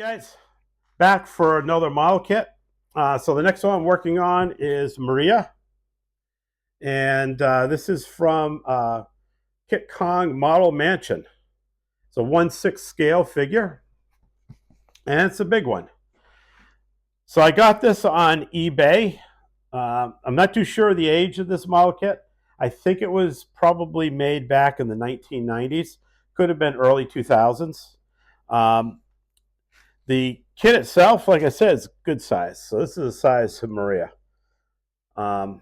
Guys, back for another model kit. So the next one I'm working on is Maria, and this is from Kitkong Model Mansion. It's a 1/6 scale figure, and it's a big one. So I got this on eBay. I'm not too sure the age of this model kit. I think it was probably made back in the 1990s. Could have been early 2000s. The kit itself, like I said, is good size. So this is the size of Maria. And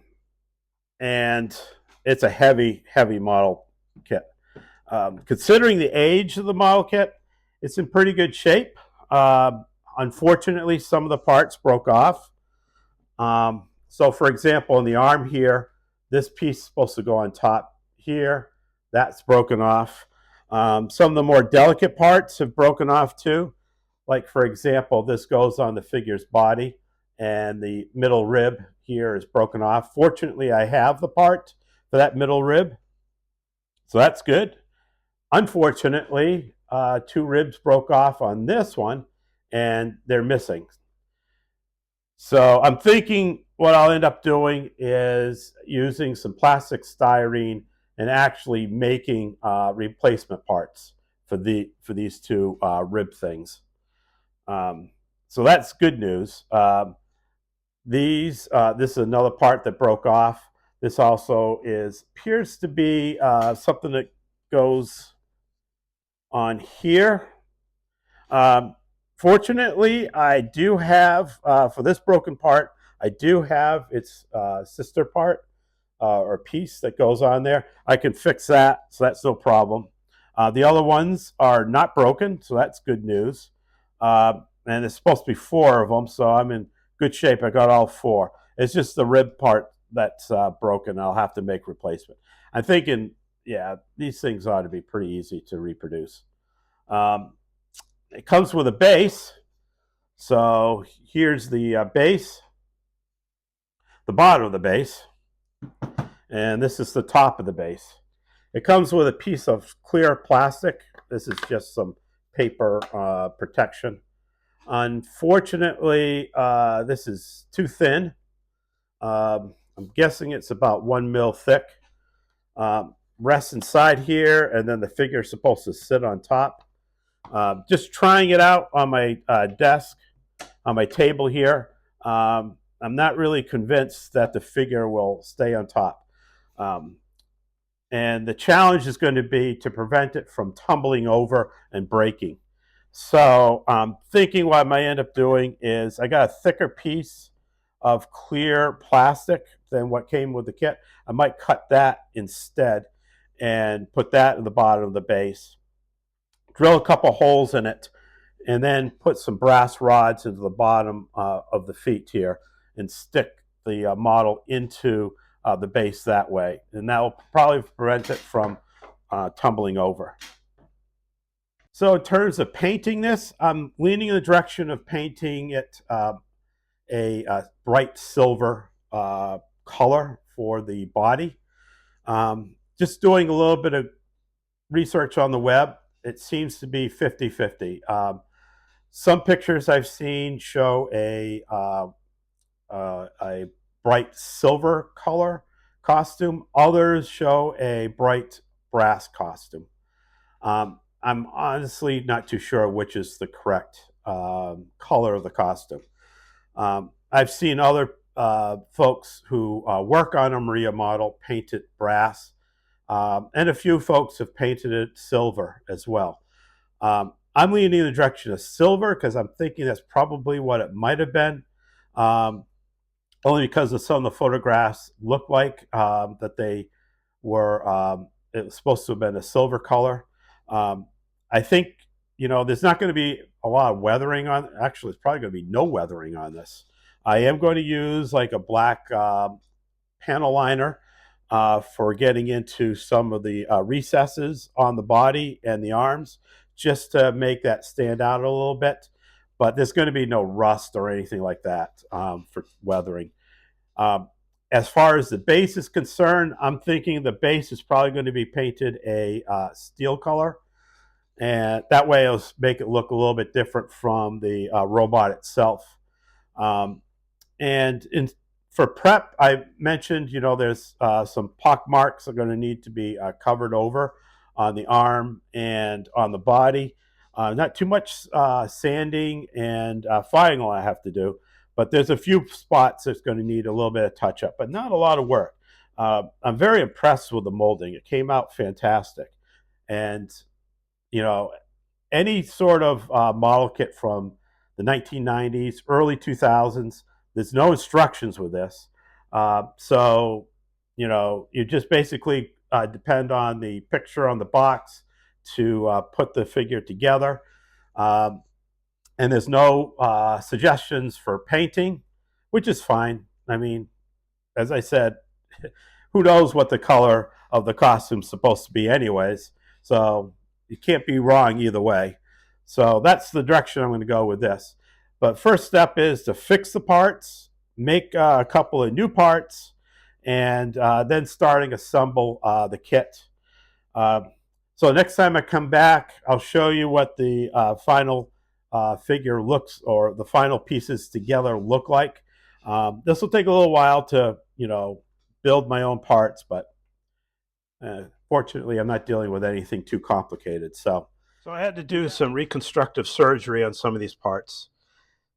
it's a heavy, heavy model kit. Considering the age of the model kit, it's in pretty good shape. Unfortunately, some of the parts broke off. So for example, in the arm here, this piece is supposed to go on top here. That's broken off. Some of the more delicate parts have broken off too. Like for example, this goes on the figure's body and the middle rib here is broken off. Fortunately, I have the part for that middle rib, so that's good. Unfortunately, two ribs broke off on this one and they're missing. So I'm thinking what I'll end up doing is using some plastic styrene and actually making replacement parts for these two rib things. So that's good news. This is another part that broke off. This also appears to be something that goes on here. Fortunately, I do have, for this broken part, I do have its sister part or piece that goes on there. I can fix that, so that's no problem. The other ones are not broken, so that's good news. And there's supposed to be 4 of them, so I'm in good shape. I got all 4. It's just the rib part that's broken. I'll have to make replacement. I'm thinking, yeah, these things ought to be pretty easy to reproduce. It comes with a base. So here's the base, the bottom of the base, and this is the top of the base. It comes with a piece of clear plastic. This is just some paper protection. Unfortunately, this is too thin. I'm guessing it's about 1 mil thick. Rests inside here, and then the figure is supposed to sit on top. Just trying it out on my desk, on my table here. I'm not really convinced that the figure will stay on top. And the challenge is going to be to prevent it from tumbling over and breaking. So I'm thinking what I might end up doing is I got a thicker piece of clear plastic than what came with the kit. I might cut that instead and put that in the bottom of the base. Drill a couple holes in it, and then put some brass rods into the bottom of the feet here and stick the model into the base that way. And that will probably prevent it from tumbling over. So in terms of painting this, I'm leaning in the direction of painting it a bright silver color for the body. Just doing a little bit of research on the web, it seems to be 50-50. Some pictures I've seen show a bright silver color costume. Others show a bright brass costume. I'm honestly not too sure which is the correct color of the costume. I've seen other folks who work on a Maria model paint it brass, and a few folks have painted it silver as well. I'm leaning in the direction of silver because I'm thinking that's probably what it might have been, only because of some of the photographs look like that they were, it was supposed to have been a silver color. I think, there's not going to be a lot of weathering on, actually, it's probably going to be no weathering on this. I am going to use like a black panel liner for getting into some of the recesses on the body and the arms, just to make that stand out a little bit. But there's going to be no rust or anything like that for weathering. As far as the base is concerned, I'm thinking the base is probably going to be painted a steel color. and that way it'll make it look a little bit different from the robot itself. Um, and for prep, I mentioned, there's some pock marks that are going to need to be covered over on the arm and on the body. Not too much sanding and filing I have to do, but there's a few spots that's going to need a little bit of touch up, but not a lot of work. I'm very impressed with the molding. It came out fantastic. And, you know, any sort of model kit from the 1990s, early 2000s. There's no instructions with this. So, you just basically depend on the picture on the box to put the figure together. Um, and there's no suggestions for painting, which is fine. I mean, as I said, who knows what the color of the costume's supposed to be, anyways. So you can't be wrong either way. So that's the direction I'm going to go with this. But first step is to fix the parts, make a couple of new parts, and then starting assemble the kit. Uh, so next time I come back, I'll show you what the final figure looks, or the final pieces together look like. This will take a little while to, build my own parts, but fortunately, I'm not dealing with anything too complicated. So I had to do some reconstructive surgery on some of these parts.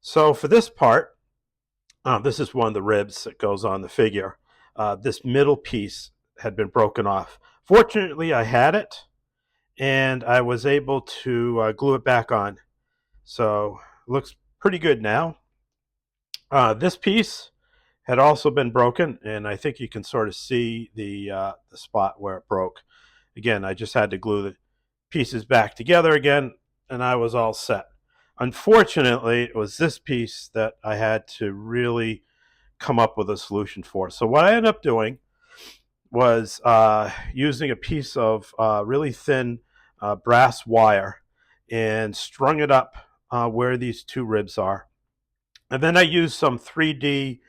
So for this part, this is one of the ribs that goes on the figure. This middle piece had been broken off. Fortunately, I had it, and I was able to glue it back on. So it looks pretty good now. This piece had also been broken, and I think you can sort of see the spot where it broke. Again, I just had to glue the pieces back together again, and I was all set. Unfortunately, it was this piece that I had to really come up with a solution for. So what I ended up doing was using a piece of really thin brass wire and strung it up where these two ribs are. And then I used some 3D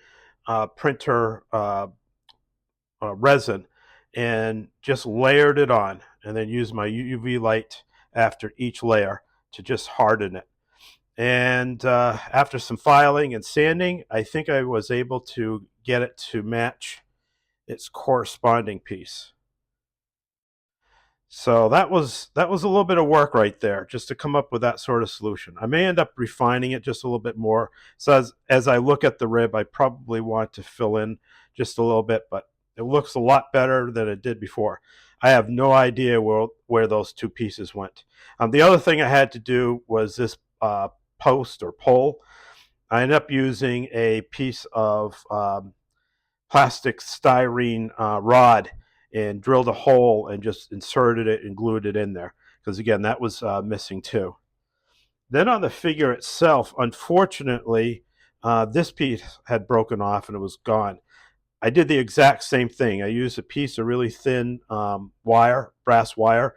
printer resin and just layered it on, and then used my UV light after each layer to just harden it. And after some filing and sanding, I think I was able to get it to match its corresponding piece. So that was a little bit of work right there, just to come up with that sort of solution. I may end up refining it just a little bit more. So as I look at the rib, I probably want to fill in just a little bit, but it looks a lot better than it did before. I have no idea where those two pieces went. The other thing I had to do was this post or pole. I ended up using a piece of plastic styrene rod and drilled a hole and just inserted it and glued it in there, because again, that was missing too. Then on the figure itself, unfortunately, this piece had broken off and it was gone. I did the exact same thing. I used a piece of really thin wire, brass wire,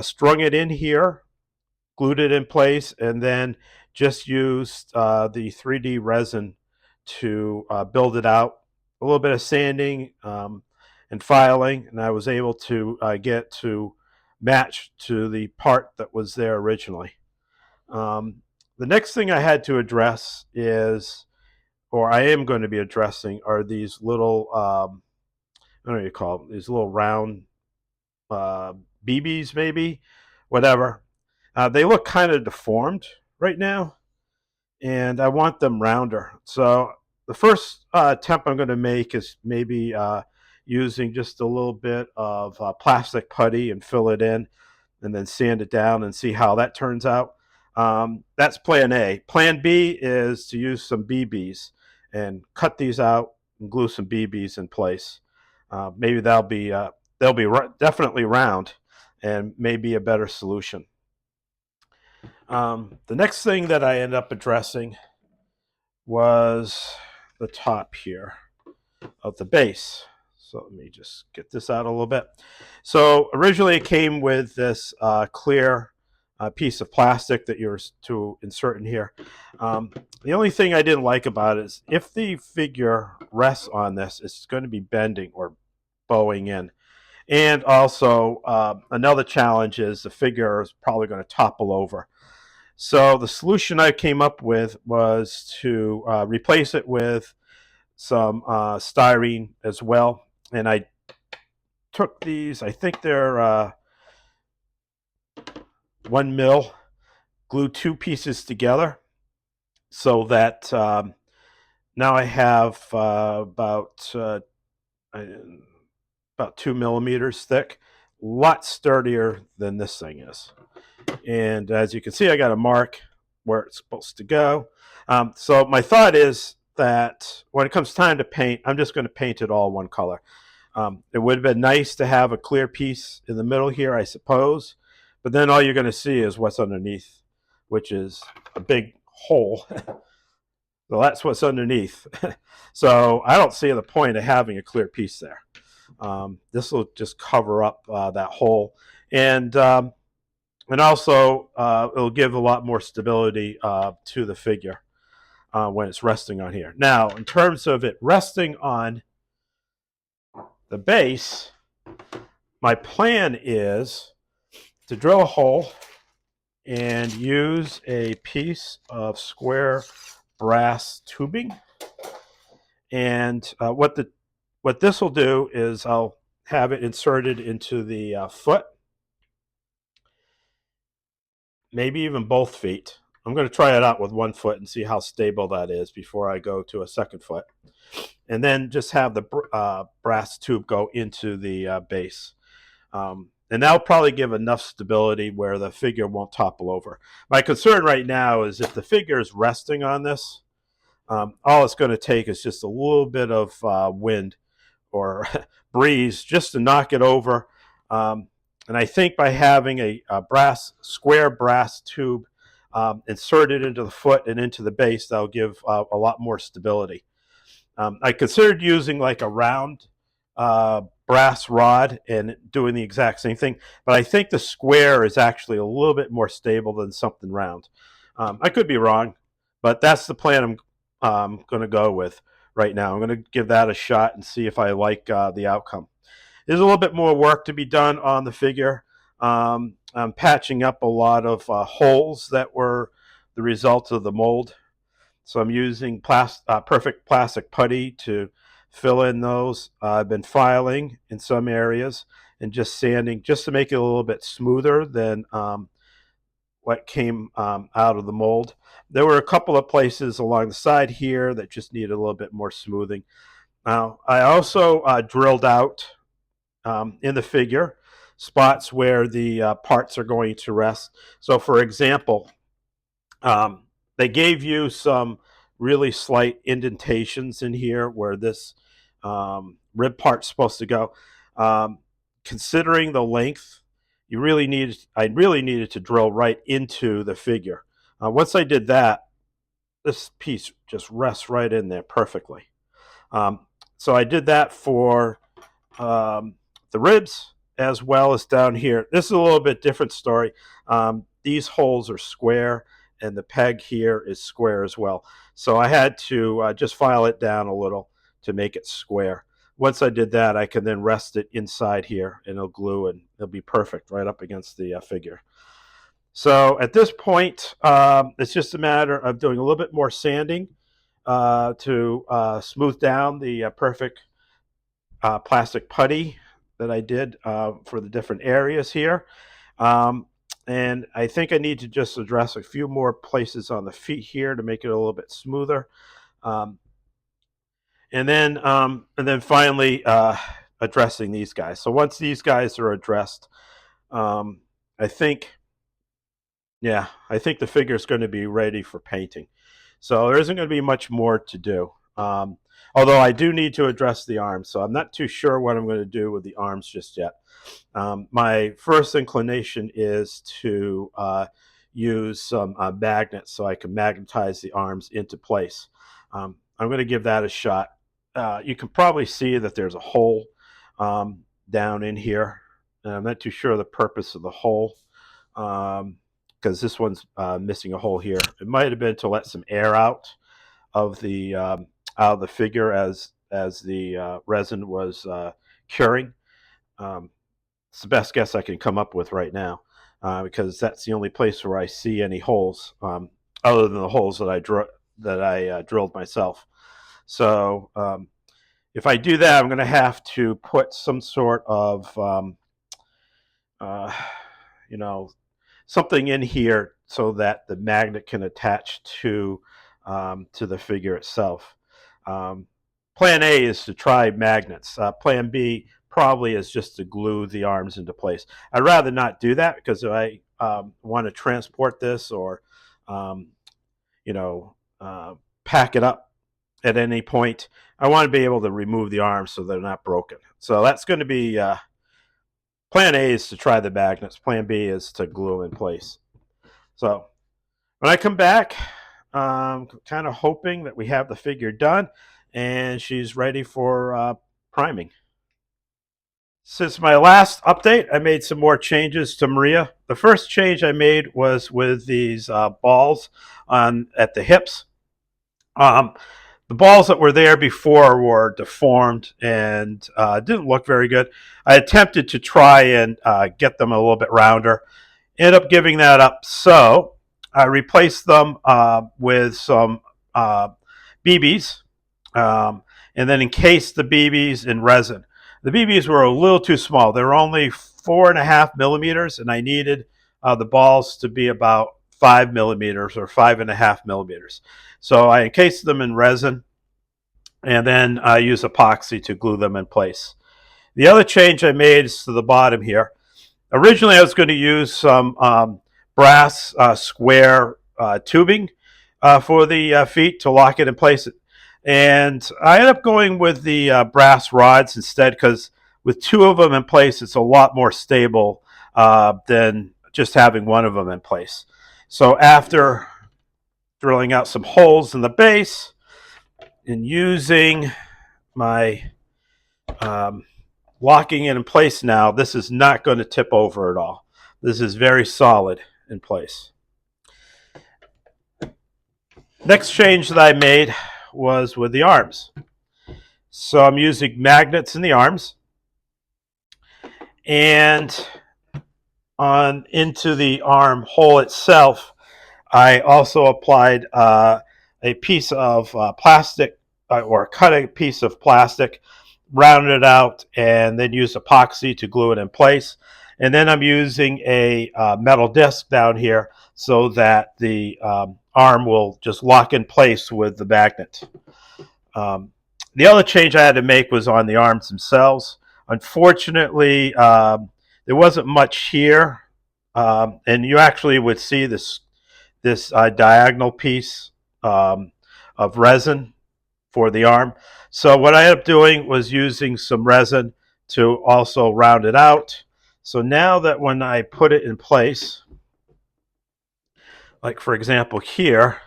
strung it in here, glued it in place, and then just used the 3D resin to build it out. A little bit of sanding and filing, and I was able to get to match to the part that was there originally. The next thing I had to address is, or I am going to be addressing, are these little, I don't know what you call them, these little round BBs, maybe, whatever. They look kind of deformed right now, and I want them rounder. So the first attempt I'm going to make is maybe using just a little bit of plastic putty and fill it in, and then sand it down and see how that turns out. That's plan A. Plan B is to use some BBs and cut these out and glue some BBs in place. Maybe they'll be definitely round, and maybe a better solution. The next thing that I ended up addressing was the top here of the base. So let me just get this out a little bit. So originally it came with this clear piece of plastic that you're to insert in here. The only thing I didn't like about it is if the figure rests on this, it's going to be bending or bowing in. And also, another challenge is the figure is probably going to topple over. So the solution I came up with was to replace it with some styrene as well. And I took these, I think they're 1 mil, glued two pieces together so that now I have about 2 millimeters thick, a lot sturdier than this thing is. And as you can see, I got a mark where it's supposed to go. So my thought is that when it comes time to paint, I'm just going to paint it all one color. It would have been nice to have a clear piece in the middle here, I suppose, but then all you're going to see is what's underneath, which is a big hole. So that's what's underneath. So I don't see the point of having a clear piece there. This will just cover up that hole, and also it'll give a lot more stability to the figure when it's resting on here. Now, in terms of it resting on the base, my plan is to drill a hole and use a piece of square brass tubing. And what this will do is I'll have it inserted into the foot, maybe even both feet. I'm going to try it out with one foot and see how stable that is before I go to a second foot. And then just have the brass tube go into the base. And that'll probably give enough stability where the figure won't topple over. My concern right now is if the figure is resting on this, all it's going to take is just a little bit of wind or breeze just to knock it over. And I think by having a square brass tube inserted into the foot and into the base, that'll give a lot more stability. I considered using like a round brass rod and doing the exact same thing, but I think the square is actually a little bit more stable than something round. I could be wrong, but that's the plan I'm going to go with right now. I'm going to give that a shot and see if I like the outcome. There's a little bit more work to be done on the figure. I'm patching up a lot of holes that were the result of the mold. So I'm using perfect plastic putty to fill in those. I've been filing in some areas and just sanding just to make it a little bit smoother than what came out of the mold. There were a couple of places along the side here that just needed a little bit more smoothing. Now, I also drilled out in the figure spots where the parts are going to rest. So, for example, they gave you some really slight indentations in here where this rib part's supposed to go. Considering the length, I really needed to drill right into the figure. Once I did that, this piece just rests right in there perfectly. So I did that for the ribs as well as down here. This is a little bit different story. These holes are square and the peg here is square as well. So I had to just file it down a little to make it square. Once I did that, I can then rest it inside here and it'll glue and it'll be perfect right up against the figure. So at this point, it's just a matter of doing a little bit more sanding to smooth down the perfect plastic putty that I did for the different areas here. And I think I need to just address a few more places on the feet here to make it a little bit smoother. And then finally addressing these guys. So once these guys are addressed, I think the figure is going to be ready for painting. So there isn't going to be much more to do. Although I do need to address the arms, so I'm not too sure what I'm going to do with the arms just yet. My first inclination is to use some magnets so I can magnetize the arms into place. I'm going to give that a shot. You can probably see that there's a hole down in here, and I'm not too sure of the purpose of the hole because this one's missing a hole here. It might have been to let some air out of the figure as the resin was curing. It's the best guess I can come up with right now, because that's the only place where I see any holes, other than the holes that I drilled myself. So if I do that, I'm going to have to put some sort of uh, you know, something in here so that the magnet can attach to the figure itself. Um, Plan A is to try magnets. Plan B probably is just to glue the arms into place. I'd rather not do that because if I want to transport this or, um, you know, pack it up at any point, I want to be able to remove the arms so they're not broken. So that's going to be Plan A is to try the magnets. Plan B is to glue in place. So when I come back, kind of hoping that we have the figure done and she's ready for priming. Since my last update, I made some more changes to Maria. The first change I made was with these balls at the hips. Um, the balls that were there before were deformed and didn't look very good. I attempted to try and get them a little bit rounder. Ended up giving that up. So I replaced them with some BBs, and then encased the BBs in resin. The BBs were a little too small. They were only 4.5 millimeters, and I needed the balls to be about 5 millimeters or 5.5 millimeters. So I encased them in resin, and then I used epoxy to glue them in place. The other change I made is to the bottom here. Originally, I was going to use some brass square tubing for the feet to lock it in place. And I ended up going with the brass rods instead because with two of them in place, it's a lot more stable than just having one of them in place. So after drilling out some holes in the base and using my locking it in place now, this is not going to tip over at all. This is very solid in place. Next change that I made was with the arms. So I'm using magnets in the arms and on into the arm hole itself. I also applied a piece of plastic or cut a piece of plastic, rounded it out, and then use epoxy to glue it in place. And then I'm using a metal disc down here so that the arm will just lock in place with the magnet. The other change I had to make was on the arms themselves. Unfortunately, there wasn't much here, and you actually would see this diagonal piece of resin for the arm. So what I ended up doing was using some resin to also round it out. So now that when I put it in place, like for example here,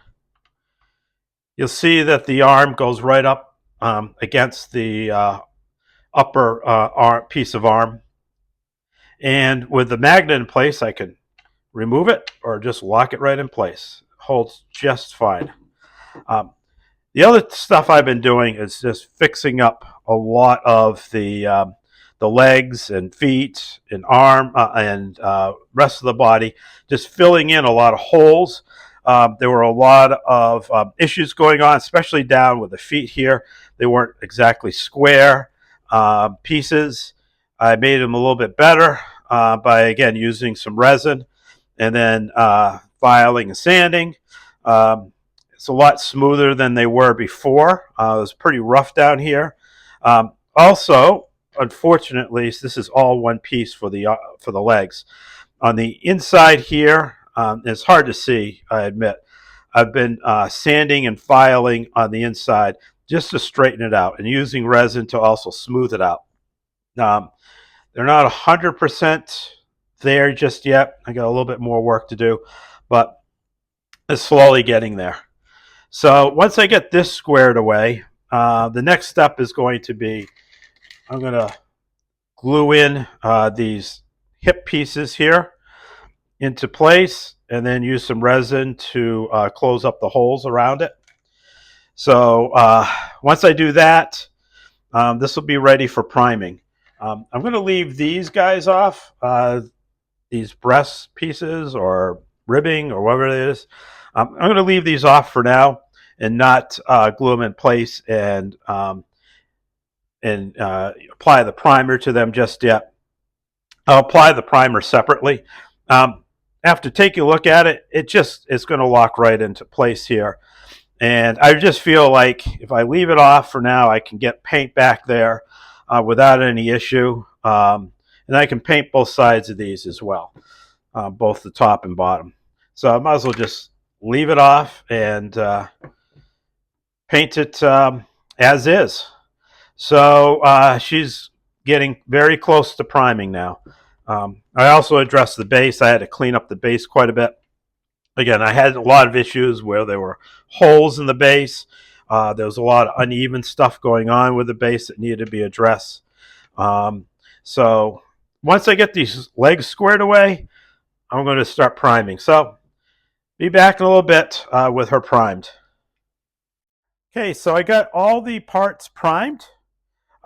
you'll see that the arm goes right up against the upper piece of arm. And with the magnet in place, I can remove it or just lock it right in place. It holds just fine. The other stuff I've been doing is just fixing up a lot of the legs and feet and arm and rest of the body, just filling in a lot of holes. There were a lot of issues going on, especially down with the feet here. They weren't exactly square pieces. I made them a little bit better by, again, using some resin and then filing and sanding. It's a lot smoother than they were before. It was pretty rough down here. Also, unfortunately, this is all one piece for the legs. On the inside here, it's hard to see, I admit. I've been sanding and filing on the inside just to straighten it out and using resin to also smooth it out. They're not 100% there just yet. I got a little bit more work to do, but it's slowly getting there. So once I get this squared away, the next step is going to be I'm going to glue in these hip pieces here into place and then use some resin to close up the holes around it. So once I do that, this will be ready for priming. I'm going to leave these guys off, these breast pieces or ribbing or whatever it is. I'm going to leave these off for now and not glue them in place and apply the primer to them just yet. I'll apply the primer separately. After taking a look at it, it's going to lock right into place here. And I just feel like if I leave it off for now, I can get paint back there without any issue. And I can paint both sides of these as well, both the top and bottom. So I might as well just leave it off and paint it as is. So she's getting very close to priming now. I also addressed the base. I had to clean up the base quite a bit. Again, I had a lot of issues where there were holes in the base. There was a lot of uneven stuff going on with the base that needed to be addressed. So once I get these legs squared away, I'm going to start priming. So be back in a little bit with her primed. Okay, so I got all the parts primed.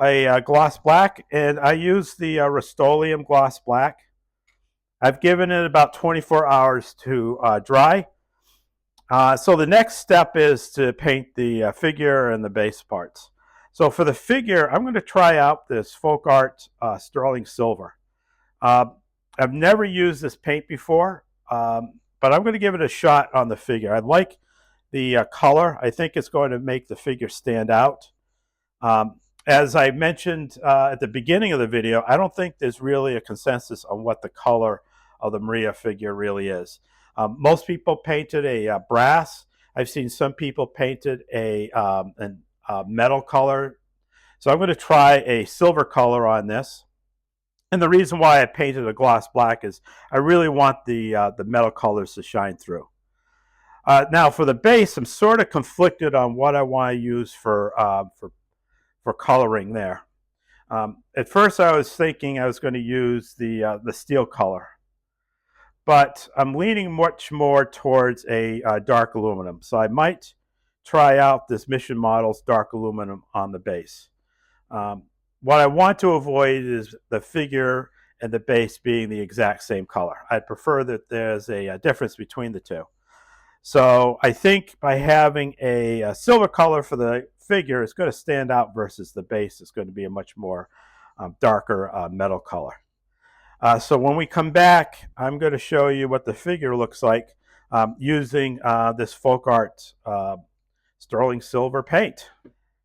A gloss black, and I use the Rust-Oleum gloss black. I've given it about 24 hours to dry. So the next step is to paint the figure and the base parts. So for the figure, I'm going to try out this Folk Art Sterling Silver. I've never used this paint before, but I'm going to give it a shot on the figure. I like the color. I think it's going to make the figure stand out. As I mentioned at the beginning of the video, I don't think there's really a consensus on what the color of the Maria figure really is. Most people painted a brass. I've seen some people painted a metal color. So I'm going to try a silver color on this. And the reason why I painted a gloss black is I really want the metal colors to shine through. Now for the base, I'm sort of conflicted on what I want to use for coloring there. At first I was thinking I was going to use the steel color, but I'm leaning much more towards a dark aluminum. So I might try out this Mission Models dark aluminum on the base. What I want to avoid is the figure and the base being the exact same color. I'd prefer that there's a difference between the two. So I think by having a silver color for the figure is going to stand out versus the base is going to be a much more darker metal color. So when we come back, I'm going to show you what the figure looks like using this Folk Art Sterling Silver paint.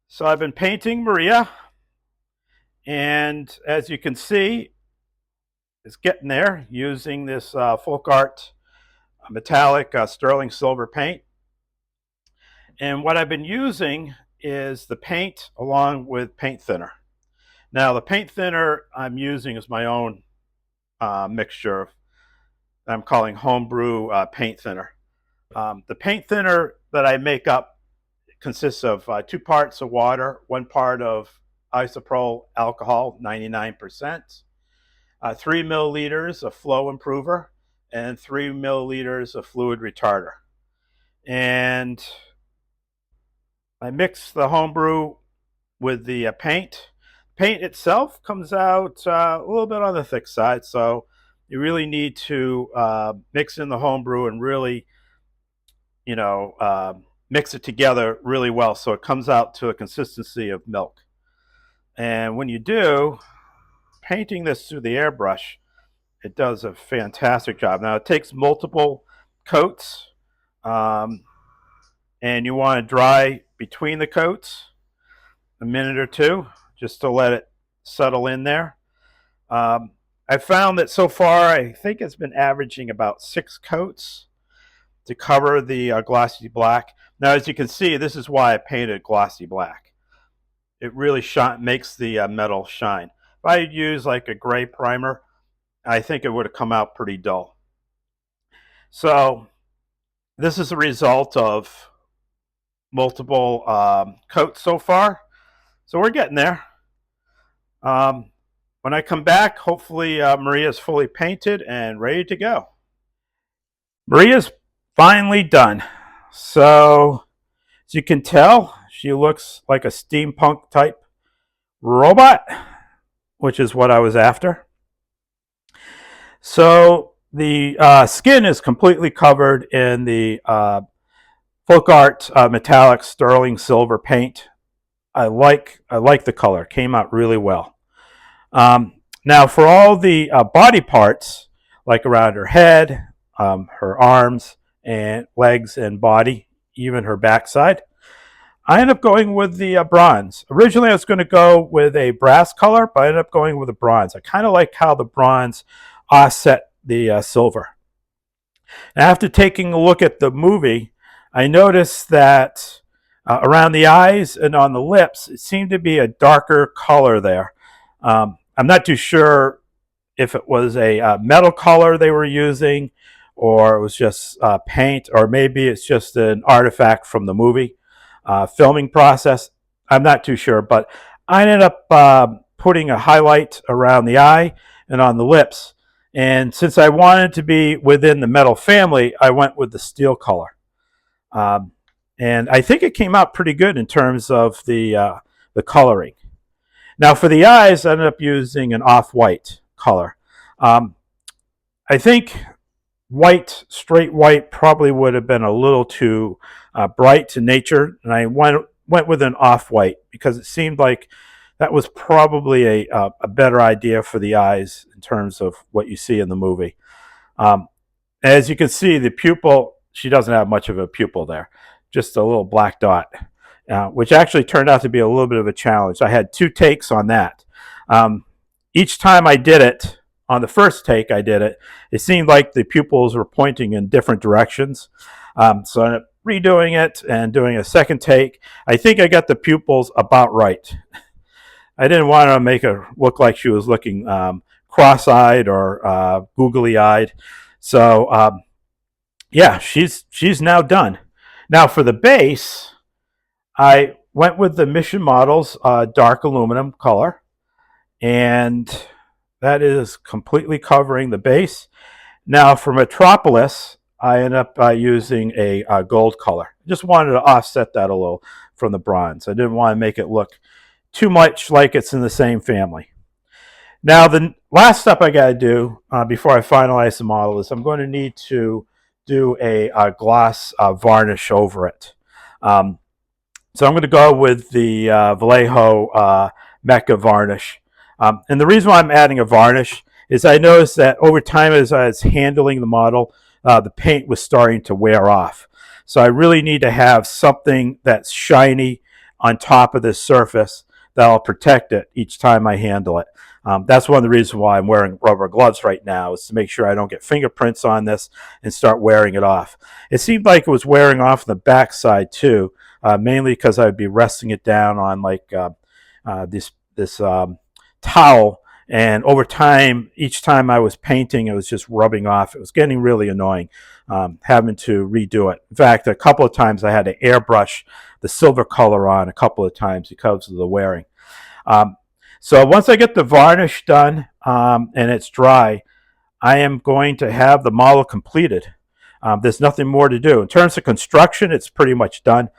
So I've been painting Maria, and as you can see, it's getting there using this Folk Art metallic sterling silver paint. And what I've been using is the paint along with paint thinner. Now the paint thinner I'm using is my own mixture I'm calling homebrew paint thinner. The paint thinner that I make up consists of 2 parts of water, 1 part of isopropyl alcohol, 99%, 3 milliliters of flow improver, and 3 milliliters of fluid retarder. And I mix the homebrew with the paint. Paint itself comes out a little bit on the thick side, so you really need to mix in the homebrew and really, mix it together really well so it comes out to a consistency of milk. And when you do, painting this through the airbrush, it does a fantastic job. Now it takes multiple coats, and you want to dry between the coats a minute or two just to let it settle in there. I found that so far I think it's been averaging about 6 coats to cover the glossy black. Now as you can see, this is why I painted glossy black. It really makes the metal shine. If I had used like a gray primer, I think it would have come out pretty dull. So this is a result of multiple coats so far. So we're getting there. When I come back, hopefully Maria's fully painted and ready to go. Maria's finally done. So as you can tell, she looks like a steampunk type robot. which is what I was after. So the skin is completely covered in the folk art metallic sterling silver paint. I like the color. It came out really well. Now for all the body parts, like around her head, her arms and legs and body, even her backside, I ended up going with the bronze. Originally, I was going to go with a brass color, but I ended up going with a bronze. I kind of like how the bronze offset the silver. And after taking a look at the movie, I noticed that around the eyes and on the lips, it seemed to be a darker color there. I'm not too sure if it was a metal color they were using, or it was just paint, or maybe it's just an artifact from the movie filming process. I'm not too sure, but I ended up putting a highlight around the eye and on the lips. And since I wanted to be within the metal family, I went with the steel color. Um, and I think it came out pretty good in terms of the coloring. Now for the eyes, I ended up using an off-white color. Um, I think white, straight white, probably would have been a little too bright to nature, and I went with an off-white because it seemed like that was probably a better idea for the eyes in terms of what you see in the movie. Um, as you can see, the pupil, she doesn't have much of a pupil there, just a little black dot, which actually turned out to be a little bit of a challenge. I had two takes on that. Each time I did it, on the first take I did it, it seemed like the pupils were pointing in different directions. So I ended up redoing it and doing a second take. I think I got the pupils about right. I didn't want to make her look like she was looking cross-eyed or googly-eyed. So yeah, she's now done. Now for the base, I went with the Mission Models dark aluminum color, and that is completely covering the base. Now for Metropolis, I ended up using a gold color. Just wanted to offset that a little from the bronze. I didn't want to make it look too much like it's in the same family. Now the last step I got to do before I finalize the model is I'm going to need to do a gloss varnish over it. So I'm going to go with the Vallejo Mecha varnish. And the reason why I'm adding a varnish is I noticed that over time as I was handling the model, the paint was starting to wear off. So I really need to have something that's shiny on top of this surface that'll protect it each time I handle it. That's one of the reasons why I'm wearing rubber gloves right now, is to make sure I don't get fingerprints on this and start wearing it off. It seemed like it was wearing off on the back side too, mainly because I would be resting it down on like this towel, and over time, each time I was painting, it was just rubbing off. It was getting really annoying, having to redo it. In fact, a couple of times I had to airbrush the silver color on a couple of times because of the wearing. So once I get the varnish done and it's dry, I am going to have the model completed. There's nothing more to do. In terms of construction, it's pretty much done.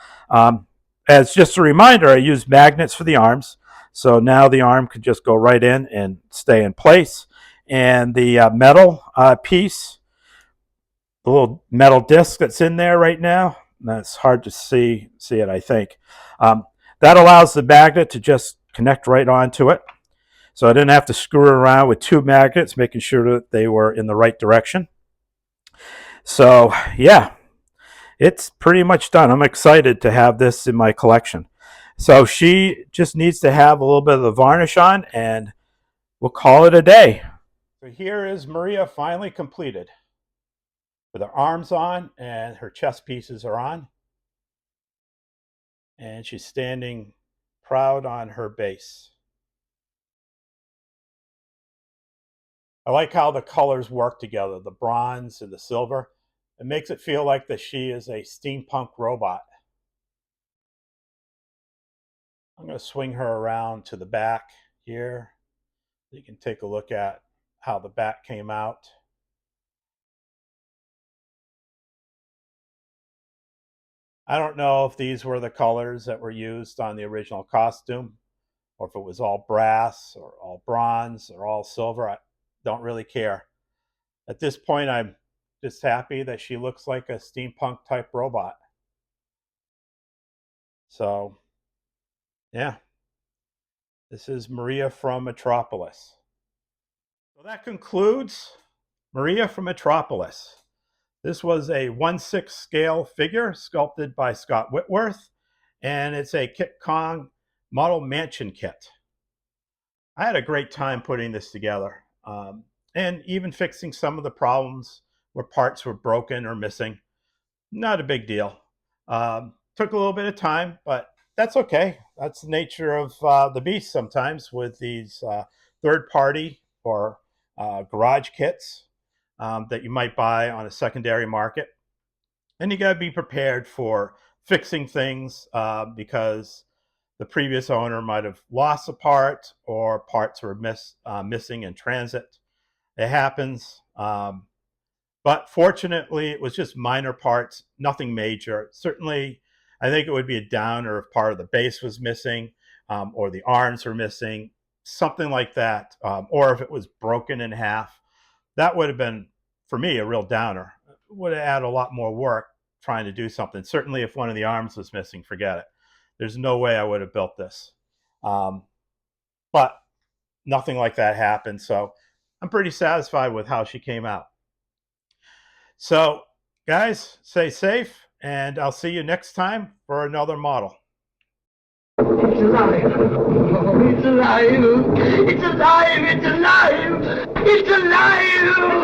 As just a reminder, I used magnets for the arms. So now the arm could just go right in and stay in place. And the metal piece, the little metal disc that's in there right now, that's hard to see it, I think. That allows the magnet to just connect right onto it. So I didn't have to screw around with two magnets, making sure that they were in the right direction. So yeah, it's pretty much done. I'm excited to have this in my collection. So she just needs to have a little bit of the varnish on, and we'll call it a day. So here is Maria finally completed, with her arms on and her chest pieces are on. And she's standing proud on her base. I like how the colors work together, the bronze and the silver. It makes it feel like that she is a steampunk robot. I'm going to swing her around to the back here. You can take a look at how the back came out. I don't know if these were the colors that were used on the original costume, or if it was all brass or all bronze or all silver. I don't really care. At this point, I'm just happy that she looks like a steampunk type robot. So, yeah, this is Maria from Metropolis. So that concludes Maria from Metropolis. This was a 1/6 scale figure sculpted by Scott Whitworth, and it's a Kitkong model mansion kit. I had a great time putting this together, and even fixing some of the problems where parts were broken or missing. Not a big deal. Took a little bit of time, but that's okay. That's the nature of the beast sometimes with these third-party or garage kits that you might buy on a secondary market. And you got to be prepared for fixing things because the previous owner might have lost a part or parts were missing in transit. It happens. But fortunately, it was just minor parts, nothing major. Certainly, I think it would be a downer if part of the base was missing or the arms were missing, something like that. Or if it was broken in half. That would have been, for me, a real downer. It would have added a lot more work trying to do something. Certainly, if one of the arms was missing, forget it. There's no way I would have built this. But nothing like that happened. So I'm pretty satisfied with how she came out. So, guys, stay safe, and I'll see you next time for another model. It's alive. Oh, it's alive. It's alive. It's alive. It's alive.